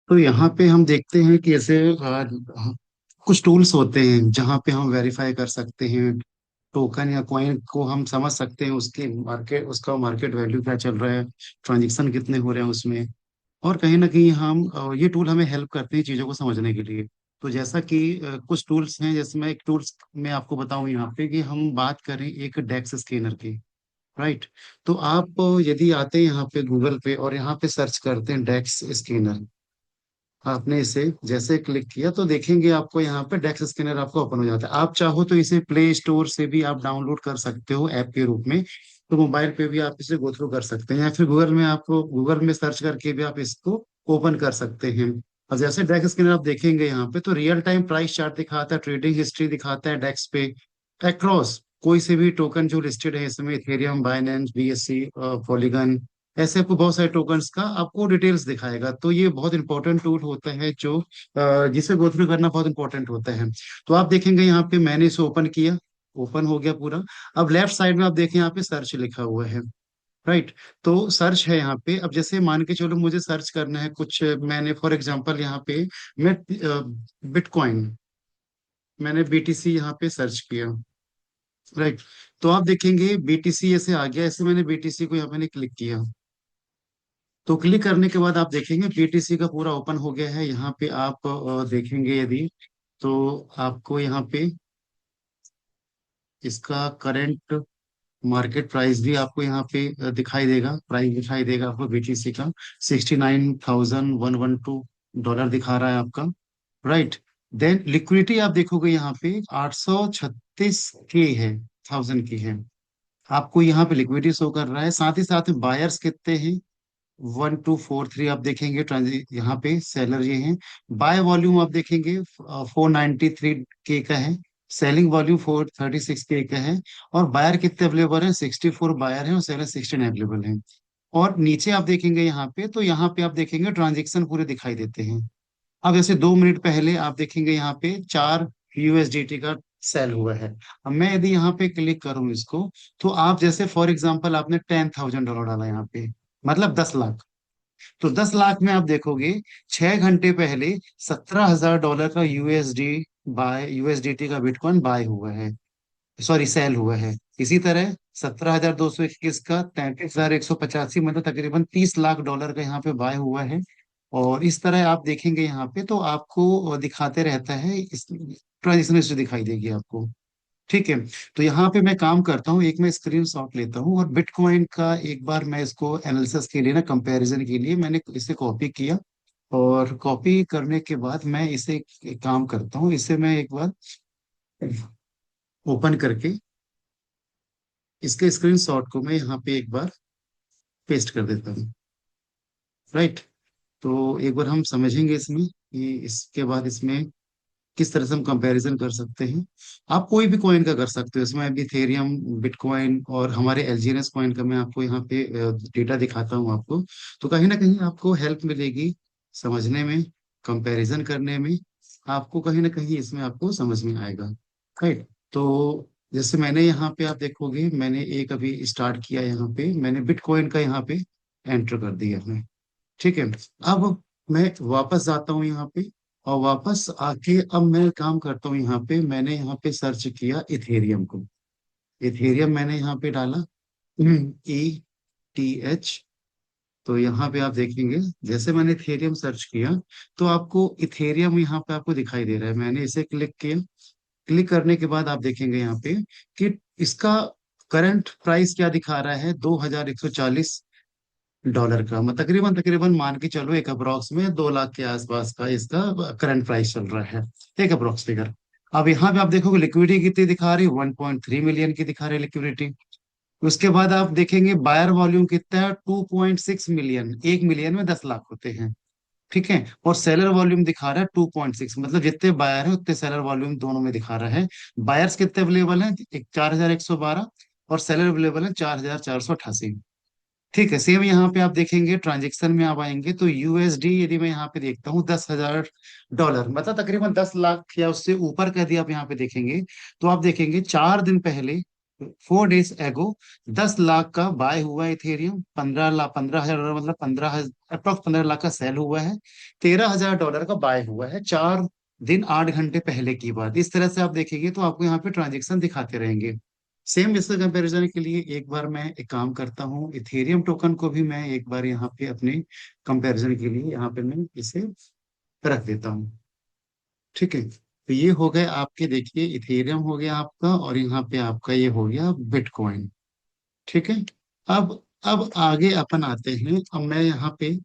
तो यहाँ पे हम देखते हैं कि ऐसे कुछ टूल्स होते हैं जहाँ पे हम वेरीफाई कर सकते हैं टोकन या कॉइन को, हम समझ सकते हैं उसकी मार्केट, उसका मार्केट वैल्यू क्या चल रहा है, ट्रांजेक्शन कितने हो रहे हैं उसमें। और कहीं ना कहीं हम ये टूल हमें हेल्प करते हैं चीज़ों को समझने के लिए। तो जैसा कि कुछ टूल्स हैं, जैसे मैं एक टूल्स में आपको बताऊं यहाँ पे कि हम बात करें एक डेक्स स्कैनर की। राइट। तो आप यदि आते हैं यहाँ पे गूगल पे और यहाँ पे सर्च करते हैं डेक्स स्कैनर, आपने इसे जैसे क्लिक किया तो देखेंगे आपको यहाँ पे डेक्स स्कैनर आपको ओपन हो जाता है। आप चाहो तो इसे प्ले स्टोर से भी आप डाउनलोड कर सकते हो ऐप के रूप में। तो मोबाइल पे भी आप इसे गो थ्रू कर सकते हैं, या फिर गूगल में, आपको गूगल में सर्च करके भी आप इसको ओपन कर सकते हैं। और जैसे डेक्स स्कैनर आप देखेंगे यहाँ पे तो रियल टाइम प्राइस चार्ट दिखाता है, ट्रेडिंग हिस्ट्री दिखाता है डेक्स पे अक्रॉस कोई से भी टोकन जो लिस्टेड है इसमें, इथेरियम, बाइनेंस, बीएससी, पॉलीगन, ऐसे आपको बहुत सारे टोकन्स का आपको डिटेल्स दिखाएगा। तो ये बहुत इंपॉर्टेंट टूल होता है जो जिसे गो थ्रू करना बहुत इंपॉर्टेंट होता है। तो आप देखेंगे यहाँ पे मैंने इसे ओपन किया, ओपन हो गया पूरा। अब लेफ्ट साइड में आप देखें यहाँ पे सर्च लिखा हुआ है। राइट। तो सर्च है यहाँ पे। अब जैसे मान के चलो मुझे सर्च करना है कुछ, मैंने फॉर एग्जांपल यहाँ पे मैं बिटकॉइन, मैंने बीटीसी यहाँ पे सर्च किया। राइट। तो आप देखेंगे बीटीसी ऐसे आ गया, ऐसे मैंने बीटीसी को यहाँ मैंने क्लिक किया। तो क्लिक करने के बाद आप देखेंगे पीटीसी का पूरा ओपन हो गया है। यहाँ पे आप देखेंगे यदि, तो आपको यहाँ पे इसका करंट मार्केट प्राइस भी आपको यहाँ पे दिखाई देगा, प्राइस दिखाई देगा आपको बीटीसी का। 69,112 दिखा रहा है आपका। राइट। देन लिक्विडिटी आप देखोगे यहाँ पे 836 के है, थाउजेंड की है। आपको यहाँ पे लिक्विडिटी शो कर रहा है। साथ ही साथ बायर्स कितने हैं, 1243 आप देखेंगे। ट्रांजी यहाँ पे सेलर ये हैं। बाय वॉल्यूम आप देखेंगे 493 के का है। सेलिंग वॉल्यूम 436 के का है। और बायर कितने अवेलेबल हैं, 64 बायर हैं और सेलर 16 अवेलेबल हैं। और नीचे आप देखेंगे यहाँ पे, तो यहाँ पे आप देखेंगे ट्रांजेक्शन पूरे दिखाई देते हैं। अब जैसे 2 मिनट पहले आप देखेंगे यहाँ पे 4 यूएसडीटी का सेल हुआ है। अब मैं यदि यहाँ पे क्लिक करूँ इसको, तो आप जैसे फॉर एग्जांपल आपने $10,000 डाला यहाँ पे, मतलब 10 लाख। तो 10 लाख में आप देखोगे 6 घंटे पहले $17,000 का यूएसडीटी का बिटकॉइन बाय हुआ है, सॉरी सेल हुआ है। इसी तरह 17,221 का 33,185, मतलब तकरीबन $30 लाख का यहाँ पे बाय हुआ है। और इस तरह आप देखेंगे यहाँ पे तो आपको दिखाते रहता है, इस ट्रांजेक्शन हिस्ट्री दिखाई देगी आपको। ठीक है। तो यहाँ पे मैं काम करता हूँ, एक मैं स्क्रीन शॉट लेता हूँ और बिटकॉइन का एक बार मैं इसको एनालिसिस के लिए ना, कंपैरिजन के लिए मैंने इसे कॉपी किया। और कॉपी करने के बाद मैं इसे एक काम करता हूँ, इसे मैं एक बार ओपन करके इसके स्क्रीन शॉट को मैं यहाँ पे एक बार पेस्ट कर देता हूँ। राइट। तो एक बार हम समझेंगे इसमें कि इसके बाद इसमें किस तरह से हम कंपैरिजन कर सकते हैं। आप कोई भी कॉइन का कर सकते हो इसमें, अभी इथेरियम, बिटकॉइन और हमारे एलजीएनएस कॉइन का मैं आपको यहाँ पे डेटा दिखाता हूँ आपको। तो कहीं ना कहीं आपको हेल्प मिलेगी समझने में, कंपैरिजन करने में। आपको कहीं ना कहीं इसमें आपको समझ में आएगा। राइट। तो जैसे मैंने यहाँ पे आप देखोगे मैंने एक अभी स्टार्ट किया, यहाँ पे मैंने बिटकॉइन का यहाँ पे एंटर कर दिया है। ठीक है। अब मैं वापस जाता हूँ यहाँ पे, और वापस आके अब मैं काम करता हूँ यहाँ पे, मैंने यहाँ पे सर्च किया इथेरियम को। इथेरियम मैंने यहाँ पे डाला, ETH। तो यहाँ पे आप देखेंगे जैसे मैंने इथेरियम सर्च किया तो आपको इथेरियम यहाँ पे आपको दिखाई दे रहा है। मैंने इसे क्लिक किया। क्लिक करने के बाद आप देखेंगे यहाँ पे कि इसका करंट प्राइस क्या दिखा रहा है, $2,140 का। तकरीबन तकरीबन मान के चलो एक अप्रोक्स में 2 लाख के आसपास का इसका करंट प्राइस चल रहा है, एक अप्रोक्स फिगर। अब यहाँ पे आप देखोगे लिक्विडिटी कितनी दिखा रही है, 1.3 मिलियन की दिखा रही है लिक्विडिटी। उसके बाद आप देखेंगे बायर वॉल्यूम कितना है, 2.6 मिलियन, 1 मिलियन में 10 लाख होते हैं। ठीक है। और सेलर वॉल्यूम दिखा रहा है 2.6, मतलब जितने बायर है उतने सेलर वॉल्यूम दोनों में दिखा रहा है। बायर्स कितने अवेलेबल हैं, 4,112, और सेलर अवेलेबल है 4,488। ठीक है। सेम यहाँ पे आप देखेंगे ट्रांजेक्शन में आप आएंगे तो यूएसडी यदि मैं यहाँ पे देखता हूँ $10,000, मतलब तकरीबन 10 लाख या उससे ऊपर का यदि आप यहाँ पे देखेंगे, तो आप देखेंगे 4 दिन पहले 4 डेज एगो 10 लाख का बाय हुआ है इथेरियम, 15 लाख, 15,000 डॉलर, मतलब 15 अप्रॉक्स 15 लाख का सेल हुआ है, $13,000 का बाय हुआ है, 4 दिन 8 घंटे पहले की बात। इस तरह से आप देखेंगे तो आपको यहाँ पे ट्रांजेक्शन दिखाते रहेंगे। सेम इसके कंपैरिजन के लिए एक बार मैं एक काम करता हूँ, इथेरियम टोकन को भी मैं एक बार यहाँ पे अपने कंपैरिजन के लिए यहाँ पे मैं इसे रख देता हूँ। ठीक है, तो ये हो गए आपके, देखिए इथेरियम हो गया आपका, और यहाँ पे आपका ये हो गया बिटकॉइन। ठीक है। अब आगे अपन आते हैं। अब मैं यहाँ पे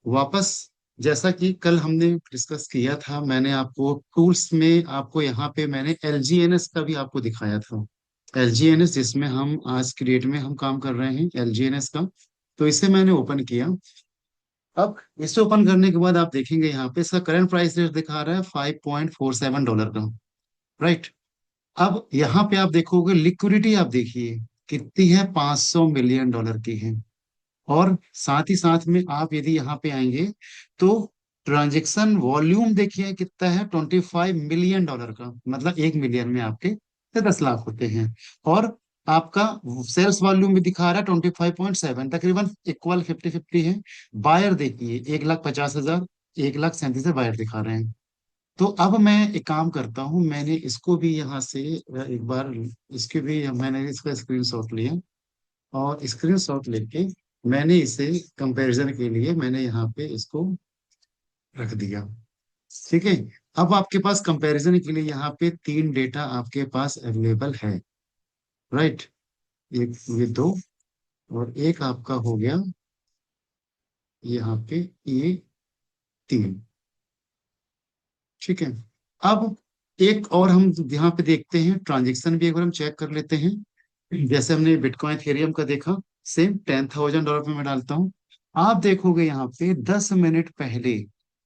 वापस, जैसा कि कल हमने डिस्कस किया था, मैंने आपको टूल्स में आपको यहाँ पे मैंने एलजीएनएस का भी आपको दिखाया था। एलजीएनएस जिसमें हम आज की डेट में हम काम कर रहे हैं, एलजीएनएस का। तो इसे मैंने ओपन किया। अब इसे ओपन करने के बाद आप देखेंगे यहाँ पे इसका करंट प्राइस रेट दिखा रहा है $5.47 का। राइट। अब यहाँ पे आप देखोगे लिक्विडिटी, आप देखिए कितनी है, $500 मिलियन की है। और साथ ही साथ में आप यदि यहाँ पे आएंगे तो ट्रांजैक्शन वॉल्यूम देखिए कितना है, $25 मिलियन का, मतलब 1 मिलियन में आपके 10 लाख होते हैं। और आपका सेल्स वॉल्यूम भी दिखा रहा है 25.7, तकरीबन इक्वल 50-50 है। बायर देखिए 1,50,000, 1,37,000 बायर दिखा रहे हैं। तो अब मैं एक काम करता हूँ, मैंने इसको भी यहाँ से एक बार, इसके भी मैंने इसका स्क्रीनशॉट लिया, और स्क्रीनशॉट लेके मैंने इसे कंपैरिजन के लिए मैंने यहाँ पे इसको रख दिया। ठीक है। अब आपके पास कंपैरिजन के लिए यहाँ पे 3 डेटा आपके पास अवेलेबल है। राइट। एक ये दो, और एक आपका हो गया यहाँ पे ये 3। ठीक है। अब एक और हम यहाँ पे देखते हैं, ट्रांजेक्शन भी एक बार हम चेक कर लेते हैं। जैसे हमने बिटकॉइन थेरियम का देखा, सेम $10,000 पे मैं डालता हूँ। आप देखोगे यहाँ पे 10 मिनट पहले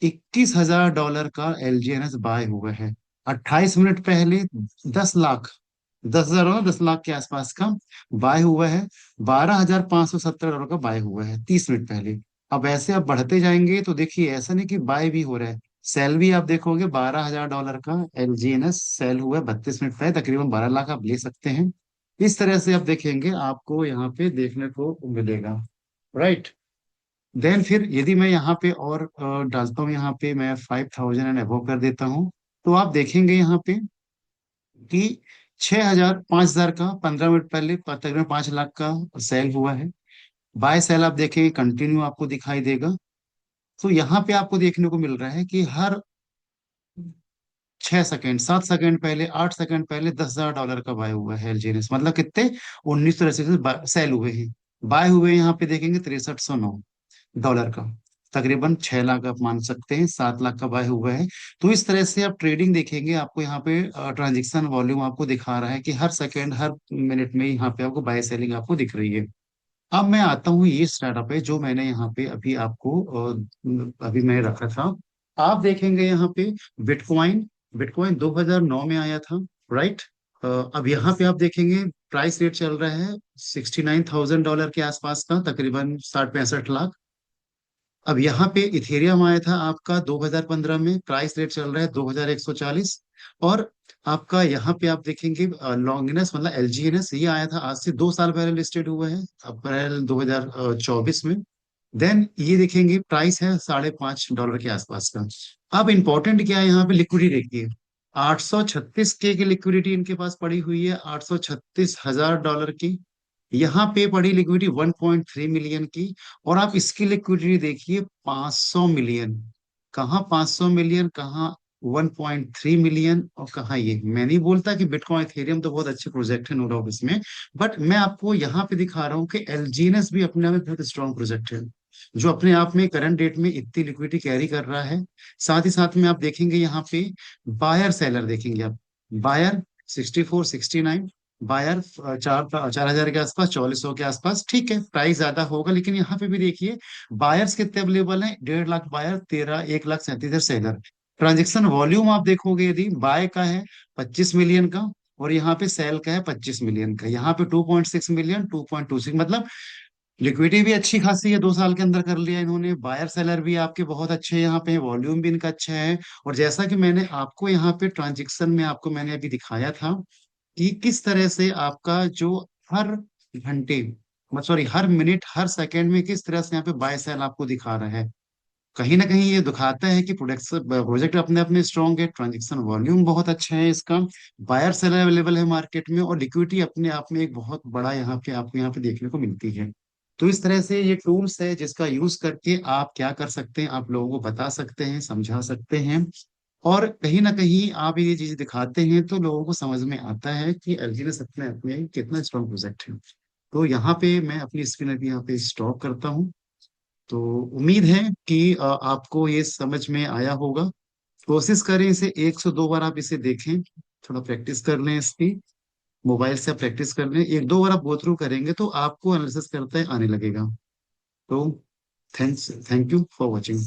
$21,000 का एलजीएनएस बाय हुआ है। 28 मिनट पहले 10 लाख, 10,000 और 10 लाख के आसपास का बाय हुआ है। $12,570 का बाय हुआ है 30 मिनट पहले। अब ऐसे आप बढ़ते जाएंगे तो देखिए ऐसा नहीं कि बाय भी हो रहा है, सेल भी आप देखोगे $12,000 का एलजीएनएस सेल हुआ है 32 मिनट पहले, तकरीबन 12 लाख आप ले सकते हैं। इस तरह से आप देखेंगे आपको यहाँ पे देखने को मिलेगा। राइट। देन फिर यदि मैं यहाँ पे और डालता हूँ, यहाँ पे मैं 5,000 एंड अबव कर देता हूँ, तो आप देखेंगे यहाँ पे कि 6,000, 5,000 का 15 मिनट पहले तकरीबन 5 लाख का सेल हुआ है। बाय सेल आप देखेंगे कंटिन्यू आपको दिखाई देगा। तो यहाँ पे आपको देखने को मिल रहा है कि हर 6 सेकेंड, 7 सेकेंड पहले, 8 सेकेंड पहले $10,000 का बाय हुआ है एलजीएनएस, मतलब कितने, 1980 से सेल हुए हैं। बाय हुए यहाँ पे देखेंगे $6309 का, तकरीबन 6 लाख आप मान सकते हैं, 7 लाख का बाय हुआ है। तो इस तरह से आप ट्रेडिंग देखेंगे, आपको यहाँ पे ट्रांजेक्शन वॉल्यूम आपको दिखा रहा है कि हर सेकेंड हर मिनट में यहाँ पे आपको बाय सेलिंग आपको दिख रही है। अब मैं आता हूँ ये स्टार्टअप है जो मैंने यहाँ पे अभी आपको अभी मैं रखा था। आप देखेंगे यहाँ पे बिटकॉइन, बिटकॉइन 2009 में आया था। राइट। अब यहाँ पे आप देखेंगे प्राइस रेट चल रहा है $69,000 के आसपास का, तकरीबन 60-65 लाख। अब यहाँ पे इथेरियम आया था आपका 2015 में, प्राइस रेट चल रहा है 2,140। और आपका यहाँ पे आप देखेंगे लॉन्गिनस मतलब एलजीएनएस, ये आया था आज से 2 साल पहले लिस्टेड हुआ है, अप्रैल 2024 में। देन ये देखेंगे प्राइस है $5.5 के आसपास का। अब इंपॉर्टेंट क्या है, यहाँ पे लिक्विडिटी देखिए, 836 की लिक्विडिटी इनके पास पड़ी हुई है, $836,000 की। यहाँ पे पड़ी लिक्विडिटी 1.3 मिलियन की। और आप इसकी लिक्विडिटी देखिए 500 मिलियन। कहाँ 500 मिलियन, कहाँ 1.3 मिलियन, और कहाँ ये। मैं नहीं बोलता कि बिटकॉइन एथेरियम तो बहुत अच्छे प्रोजेक्ट है, नो डाउट इसमें, बट मैं आपको यहाँ पे दिखा रहा हूँ कि एलजीएनएस भी अपने आप में बहुत स्ट्रॉन्ग प्रोजेक्ट है, जो अपने आप में करंट डेट में इतनी लिक्विडिटी कैरी कर रहा है। साथ ही साथ में आप देखेंगे यहाँ पे बायर सेलर देखेंगे आप, बायर 64-69, बायर 4,000 के आसपास, 4,400 के आसपास। ठीक है, प्राइस ज्यादा होगा, लेकिन यहाँ पे भी देखिए बायर्स कितने अवेलेबल हैं, 1.5 lakh buyer, 1,37,000 seller. Transaction volume आप देखोगे यदि बाय का है 25 मिलियन का, और यहाँ पे सेल का है 25 मिलियन का, यहाँ पे 2.6 मिलियन, 2.26, मतलब लिक्विडिटी भी अच्छी खासी है, 2 साल के अंदर कर लिया इन्होंने। बायर सेलर भी आपके बहुत अच्छे हैं यहाँ पे, वॉल्यूम भी इनका अच्छा है। और जैसा कि मैंने आपको यहाँ पे ट्रांजेक्शन में आपको मैंने अभी दिखाया था कि किस तरह से आपका जो हर घंटे, सॉरी हर मिनट हर सेकंड में किस तरह से यहाँ पे बाय सेल आपको दिखा रहा है। कहीं ना कहीं ये दिखाता है कि प्रोडक्ट प्रोजेक्ट अपने अपने स्ट्रांग है, ट्रांजेक्शन वॉल्यूम बहुत अच्छा है इसका, बायर सेलर अवेलेबल है मार्केट में, और लिक्विडिटी अपने आप में एक बहुत बड़ा यहाँ पे आपको यहाँ पे देखने को मिलती है। तो इस तरह से ये टूल्स है जिसका यूज करके आप क्या कर सकते हैं, आप लोगों को बता सकते हैं, समझा सकते हैं, और कहीं ना कहीं आप ये चीज दिखाते हैं तो लोगों को समझ में आता है कि एलजीएस अपने आप में कितना स्ट्रांग प्रोजेक्ट है। तो यहाँ पे मैं अपनी स्क्रीन अभी यहाँ पे स्टॉप करता हूँ। तो उम्मीद है कि आपको ये समझ में आया होगा। कोशिश करें इसे 102 बार आप इसे देखें, थोड़ा प्रैक्टिस कर लें इसकी, मोबाइल से आप प्रैक्टिस कर लें, 1 2 बार आप गो थ्रू करेंगे तो आपको एनालिसिस करते आने लगेगा। तो thanks, thank you for watching.